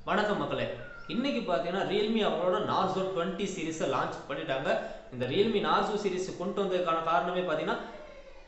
வணக்கம் மக்களே. இன்னைக்கு பார்த்தீங்கன்னா Realme அவங்களோட Narzo 20 சீரிஸை லான்ச் பண்ணிட்டாங்க. இந்த Realme Narzo சீரிஸ் கொண்டு வந்ததுக்கான காரணமே பார்த்தீங்கன்னா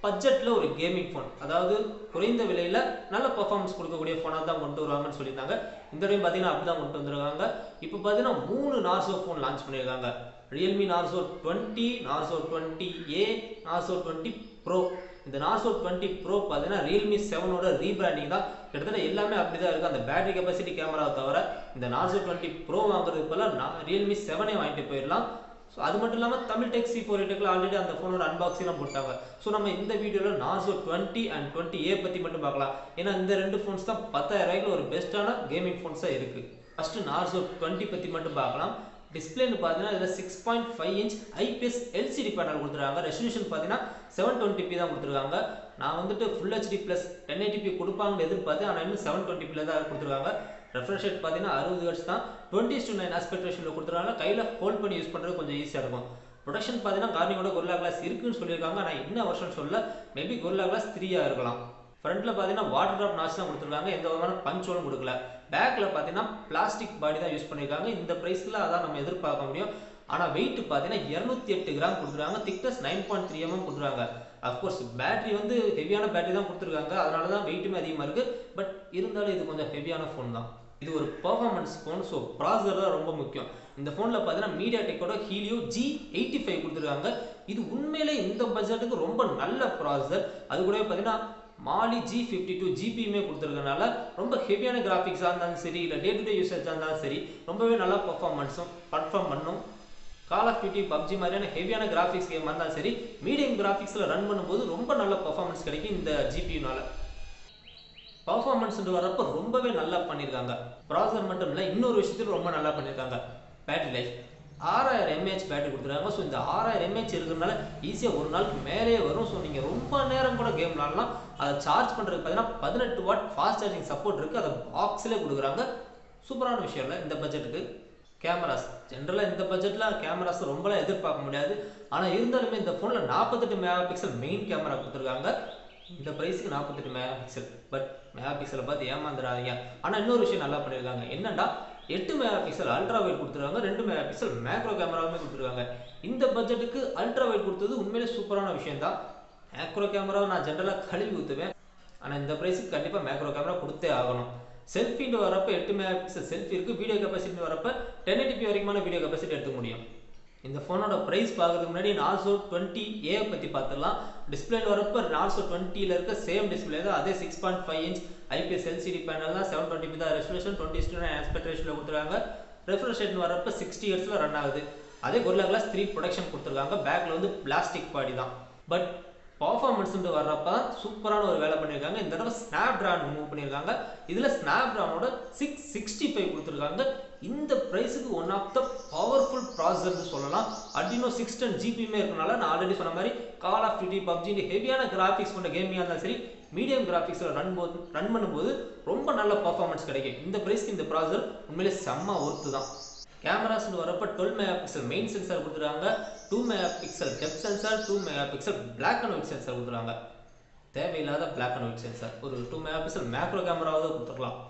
பட்ஜெட்ல ஒரு கேமிங் ஃபோன், அதாவது குறைந்த விலையில நல்ல பெர்ஃபார்மன்ஸ் கொடுக்கக்கூடிய ஃபோனாக தான் கொண்டு வருவாங்கன்னு சொல்லியிருந்தாங்க. இந்த டைம் பார்த்தீங்கன்னா அப்படி தான் கொண்டு வந்திருக்காங்க. இப்போ பார்த்தீங்கன்னா 3 Narzo ஃபோன் லான்ச் பண்ணியிருக்காங்க. Realme Narzo 20, Narzo 20A, Narzo 20 Pro. இந்த Narzo 20 Pro பார்த்தீங்கன்னா Realme 7ஓட ரீபிராண்டிங் தான். கிட்டத்தட்ட எல்லாமே அப்படி தான் இருக்குது. அந்த பேட்டரி கெப்பாசிட்டி கேமராவை தவிர இந்த Narzo 20 Pro வாங்குறதுக்கு பதிலாக Realme 7 வாங்கிட்டு போயிடலாம். ஸோ அது மட்டும் இல்லாமல் தமிழ் டெக் C4 ஆல்ரெடி அந்த ஃபோனோட அன்பாக்சிங்லாம் போட்டாங்க. ஸோ நம்ம இந்த வீடியோவில் Narzo 20 and 20A பற்றி மட்டும் பார்க்கலாம். ஏன்னா இந்த ரெண்டு ஃபோன்ஸ் தான் 10,000 ரூபாய்க்கு ஒரு பெஸ்ட்டான கேமிங் ஃபோன்ஸாக இருக்குது. ஃபஸ்ட்டு Narzo 20 பற்றி மட்டும் பார்க்கலாம். டிஸ்பிளேன்னு பார்த்தீங்கன்னா இதில் 6.5 இன்ச் IPS LCD பேனல் கொடுத்துருக்காங்க. ரெசல்யூஷன் பார்த்தீங்கன்னா 720p தான் கொடுத்துருக்காங்க. நான் வந்துட்டு ஃபுல் HD ப்ளஸ் 1080p கொடுப்பாங்கன்னு எதிர்பார்த்தேன். ஆனால் இன்னும் 720p தான் கொடுத்துருக்காங்க. ரெஃப்ரெஷ் ரேட் பார்த்தீங்கன்னா 60 ஹெர்ட்ஸ் தான். 20:9 ஆஸ்பெக்ட் ரேஷியோவில் கொடுத்துருக்காங்க. கையில் ஹோல்ட் பண்ணி யூஸ் பண்ணுறது கொஞ்சம் ஈஸியாக இருக்கும். ப்ரொடக்ஷன் பார்த்தீங்கன்னா கார்னிங்கோட Gorilla Glass இருக்குன்னு சொல்லியிருக்காங்க. ஆனால் என்ன வருஷன் சொல்ல, மேபி Gorilla Glass 3 இருக்கலாம். ஃப்ரண்ட்ல பார்த்தீங்கன்னா வாட்டர் ட்ராப் நாட்ச் தான் கொடுத்துருக்காங்க. எந்த விதமான பஞ்ச் ஹோலும் கொடுக்கல. பேக்கில் பார்த்தீங்கன்னா பிளாஸ்டிக் பாடி தான் யூஸ் பண்ணியிருக்காங்க. இந்த ப்ரைஸில் அதான் நம்ம எதிர்பார்க்க முடியும். ஆனால் வெயிட் பார்த்தீங்கன்னா 208 கிராம் கொடுத்துருக்காங்க. திக்னஸ் 9.3 mm கொடுத்துருக்காங்க. அஃப்கோர்ஸ் பேட்டரி வந்து ஹெவியான பேட்டரி தான் கொடுத்துருக்காங்க. அதனால தான் வெயிட்டுமே அதிகமாக இருக்குது. பட் இருந்தாலும் இது கொஞ்சம் ஹெவியான ஃபோன் தான். இது ஒரு பர்ஃபார்மன்ஸ் ஃபோன். ஸோ ப்ராசஸர் தான் ரொம்ப முக்கியம். இந்த ஃபோனில் பார்த்தீங்கன்னா மீடியாடெக்கோட Helio G85 கொடுத்துருக்காங்க. இது உண்மையிலே இந்த பட்ஜெட்டுக்கு ரொம்ப நல்ல ப்ராசஸர். அது கூட பார்த்தீங்கன்னா மாலி G52 GPயுமே கொடுத்துருக்கனால ரொம்ப ஹெவியான கிராஃபிக்ஸாக இருந்தாலும் சரி, இல்லை டே டு டே யூசேஜாக இருந்தாலும் சரி, ரொம்பவே நல்லா பர்ஃபார்ம் பண்ணும். கால் ஆஃப் டியூட்டி பப்ஜி மாதிரியான ஹெவியான கிராஃபிக்ஸ் கேம் இருந்தாலும் சரி, மீடியம் கிராஃபிக்ஸில் ரன் பண்ணும்போது ரொம்ப நல்ல பர்ஃபார்மன்ஸ் கிடைக்கும் இந்த GPUனால. பர்ஃபார்மன்ஸ் வரப்போ ரொம்பவே நல்லா பண்ணியிருக்காங்க. ப்ராசஸர் மட்டும் இல்லை, இன்னொரு விஷயத்தில் ரொம்ப நல்லா பண்ணியிருக்காங்க. பேட்டரி லைஃப் 6000 mAh பேட்டரி கொடுத்துருக்காங்க. ஸோ இந்த 6000 mAh இருக்கிறதுனால ஈஸியாக ஒரு நாளுக்கு மேலே வரும். ஸோ நீங்கள் ரொம்ப நேரம் கூட கேம் விளாடலாம். அதை சார்ஜ் பண்ணுறதுக்கு பார்த்தீங்கன்னா 18 வாட் ஃபாஸ்ட் சார்ஜிங் சப்போர்ட் இருக்குது. அதை பாக்ஸ்லேயே கொடுக்குறாங்க. சூப்பரான விஷயம் இல்லை இந்த பட்ஜெட்டுக்கு. கேமராஸ் ஜென்ரலாக இந்த பட்ஜெட்டில் கேமராஸ் ரொம்பலாம் எதிர்பார்க்க முடியாது. ஆனால் இருந்தாலுமே இந்த ஃபோனில் 48 மெகா பிக்சல் மெயின் கேமரா கொடுத்துருக்காங்க. இந்த ப்ரைஸுக்கு 48 மெகா பிக்சல். பட் மெகா பிக்சலை பார்த்து ஏமாந்துடாதீங்க. ஆனால் இன்னொரு விஷயம் நல்லா பண்ணியிருக்காங்க. என்னன்னா 8 மெகா பிக்சல் அல்ட்ரா வைட் கொடுத்துருக்காங்க. 2 மெகா பிக்சல் மேக்ரோ கேமராவுமே கொடுத்துருக்காங்க. இந்த பட்ஜெட்டுக்கு அல்ட்ரா வைட் கொடுத்தது உண்மையிலே சூப்பரான விஷயம் தான். மேக்ரோ கேமராவை நான் ஜென்ரலாக கழுவி ஊற்றுவேன். ஆனால் இந்த ப்ரைஸுக்கு கண்டிப்பாக மேக்ரோ கேமரா கொடுத்தே ஆகணும். செல்ஃபின்னு வரப்போ 8 மெகா பிக்சல் செல்ஃபி இருக்குது. வீடியோ கெப்பாசிட்டி வரப்போ 1080p வரைக்குமான வீடியோ கெப்பாசிட்டி எடுத்துக்க முடியும். இந்த ஃபோனோட ப்ரைஸ் பார்க்கறதுக்கு முன்னாடி Narzo 20A பற்றி பார்த்துடலாம். டிஸ்பிளேல வரப்போ Narzo 20ல் இருக்க சேம் டிஸ்பிளே தான். அதே 6.5 இன்ச் IPS LCD பேனல் தான். 720p தான் ரெசல்யூஷன். 20:9 ஆஸ்பெக்ட் ரேஷியோவில் கொடுத்துருக்காங்க. ரெஃப்ரெஷ் ரேட் வரப்போ 60 ஹெர்ட்ஸில் ரன் ஆகுது. அதே Gorilla Glass 3 ப்ரொடக்ஷன் கொடுத்துருக்காங்க. பேக்கில் வந்து பிளாஸ்டிக் பாடி தான். பட் பர்ஃபார்மன்ஸ் வர்றப்ப சூப்பரான ஒரு வேலை பண்ணியிருக்காங்க. இந்த தடவை ஸ்னாப்டிராகன் மூவ் பண்ணியிருக்காங்க. இதில் ஸ்னாப்டிராகனோட 665 கொடுத்துருக்காங்க. இந்த ப்ரைஸுக்கு ஒன் ஆஃப் த பவர்ஃபுல் ப்ராசஸர்னு சொல்லலாம். Adreno 610 GPயுமே இருக்கனால நான் ஆல்ரெடி சொன்ன மாதிரி கால் ஆஃப் டியூட்டி பப்ஜி ஹெவியான கிராஃபிக்ஸ் கொண்ட கேமிங்காக இருந்தாலும் சரி, மீடியம் கிராஃபிக்ஸில் ரன் பண்ணும்போது ரொம்ப நல்ல பர்ஃபார்மன்ஸ் கிடைக்கும். இந்த ப்ரைஸ்க்கு இந்த ப்ராசஸர் உண்மையிலே செம்ம ஒர்த்து தான். கேமராஸ்னு வரப்போ 12 மெகா பிக்சல் மெயின் சென்சார் கொடுத்துருக்காங்க. 2 megapixel depth sensor, 2 megapixel black and white sensor கொடுத்துருக்காங்க. தேவையில்லாத பிளாக் அண்ட் ஒயிட் சென்சார். ஒரு 2 மெகா பிக்சல் மேக்ரோ கேமராவது கொடுத்துருக்கலாம்.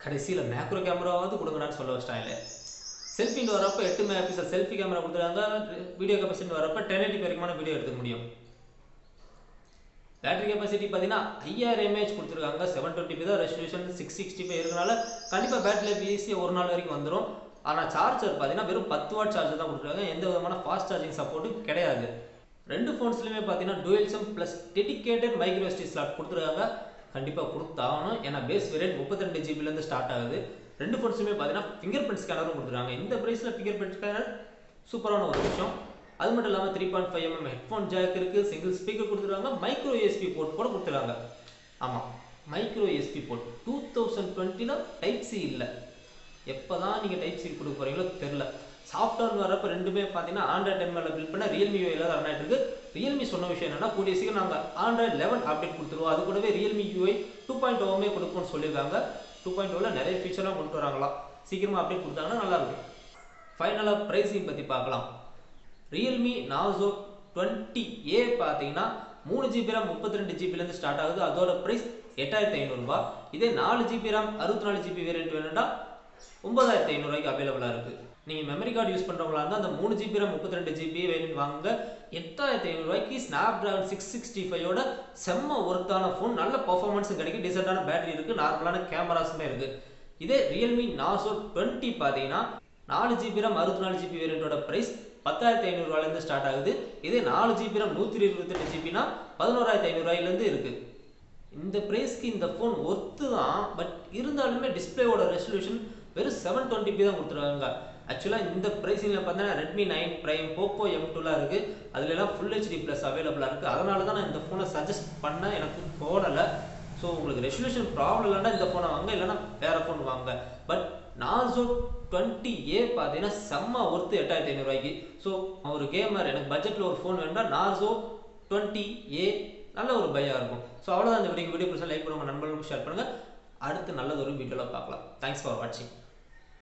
கடைசியில் மேக்ரோ கேமராவது கொடுங்கடான்னு சொல்ல வச்சிட்டாங்க. செல்ஃபின்னு வரப்போ 8 மெகா பிக்சல் செல்ஃபி கேமரா கொடுத்துருக்காங்க. வீடியோ கெப்பாசிட்டி வரப்போ 1080p வரைக்குமான வீடியோ எடுத்துக்க முடியும். பேட்டரி கெப்பாசிட்டி பார்த்தீங்கன்னா 5000 mAh கொடுத்துருக்காங்க. 720p தான் ரெசல்யூஷன். 665 இருக்கனால கண்டிப்பாக பேட்டரி லைஃப் ஈஸியாக ஒரு நாள் வரைக்கும் வந்துடும். ஆனால் சார்ஜர் பார்த்தீங்கன்னா வெறும் 10 வாட் சார்ஜர் தான் கொடுத்துருக்காங்க. எந்த விதமான ஃபாஸ்ட் சார்ஜிங் சப்போர்ட்டும் கிடையாது. ரெண்டு ஃபோன்ஸ்லையுமே பார்த்தீங்கன்னா twelve sim plus dedicated micro SD slot கொடுத்துருக்காங்க. கண்டிப்பாக கொடுத்தாகணும். ஏன்னா பேஸ் வேரியன்ட் 32 GB ஸ்டார்ட் ஆகுது. ரெண்டு ஃபோன்ஸுமே பார்த்தீங்கன்னா ஃபிங்கர் பிரிண்ட் ஸ்கேனரும் கொடுத்துருக்காங்க. இந்த ப்ரைஸில் ஃபிங்கர் பிரிண்ட் ஸ்கேனர் சூப்பரான ஒரு விஷயம். அது மட்டும் இல்லாமல் 3.5 mm ஹெட்ஃபோன் ஜாக் இருக்குது. சிங்கிள் ஸ்பீக்கர் கொடுத்துருக்காங்க. மைக்ரோ USB போர்ட் கூட கொடுத்துருக்காங்க. ஆமாம், micro USB port 2020 type C இல்லை. எப்போ தான் நீங்கள் டைப் சி கொடுக்க போகிறீங்களோ தெரில. சாஃப்ட்வேர் வரப்போ ரெண்டுமே பார்த்தீங்கன்னா Android 10 மேலே பில்ட் பண்ண Realme UI தான் ரன் ஆகிட்டு இருக்கு. Realme சொன்ன விஷயம் என்னன்னா, கூடிய சீக்கிரம் நாங்கள் Android 11 அப்டேட் கொடுத்துருவோம். அது கூடவே Realme UI 2.0 கொடுப்போம்னு சொல்லியிருக்காங்க. 2.0ல் நிறைய ஃபீச்சர்லாம் கொண்டு வராங்களாம். சீக்கிரமாக அப்டேட் கொடுத்தாங்கன்னா நல்லாயிருக்கும். ஃபைனலாக ப்ரைஸிங் பற்றி பார்க்கலாம். Realme Narzo 20A பார்த்தீங்கன்னா 3GB RAM 32GB ஸ்டார்ட் ஆகுது. அதோட ப்ரைஸ் 8500 ரூபாய். இதே 4GB RAM 64GB வேரியன்ட் வேணும்னா 9500 அவைலபிளாக இருக்குது. நீங்கள் மெமரி கார்டு யூஸ் பண்ணுறவங்களா இருந்தால் அந்த 3 GB RAM 32 GB வேரியன்ட் வாங்க. 8500 ஸ்னாப் டிராகன் 665 செம்ம ஒர்த்தான ஃபோன், நல்ல பர்ஃபார்மன்ஸும் கிடைக்கும், டிசென்டான பேட்டரி இருக்குது, நார்மலான கேமராஸுமே இருக்குது. இதே ரியல்மி நார்சோ 20 பார்த்தீங்கன்னா 4 GB RAM 64 GB வேரியண்டோட ப்ரைஸ் 10,500 ஸ்டார்ட் ஆகுது. இதே 4 GB RAM 128 GBனா 11,500 இருக்குது. இந்த ப்ரைஸ்க்கு இந்த ஃபோன் ஒர்த்து தான். பட் இருந்தாலுமே டிஸ்பிளேவோட ரெசல்யூஷன் வெறும் 720p தான் கொடுத்துருக்காங்க. ஆக்சுவலாக இந்த ப்ரைஸிங்கில் பார்த்தீங்கன்னா ரெட்மி 9 ப்ரைம், போக்கோ M2லாம் இருக்குது, அதுலலாம் ஃபுல் ஹெச்டி ப்ளஸ் அவைலபிளாக இருக்குது. அதனால தான் நான் இந்த ஃபோனை சஜஸ்ட் பண்ண எனக்கு தோணலை. ஸோ உங்களுக்கு ரெசல்யூஷன் ப்ராப்ளம் இல்லைன்னா இந்த ஃபோனை வாங்க, இல்லைன்னா வேறு ஃபோன் வாங்க. பட் நார்சோ 20A பார்த்தீங்கன்னா செம்ம ஒர்த்து 8500. ஸோ ஒரு கேமர் எனக்கு பட்ஜெட்டில் ஒரு ஃபோன் வேணும்னா நார்சோ 20A நல்ல ஒரு பையாக இருக்கும். ஸோ அவ்வளோதான். இந்த வீடியோ பிடிச்சா லைக் பண்ணுங்கள், நண்பர்களுக்கு ஷேர் பண்ணுங்கள். அடுத்து நல்லது ஒரு வீடியோவில் பார்க்கலாம். தேங்க்ஸ் ஃபார் வாட்சிங்.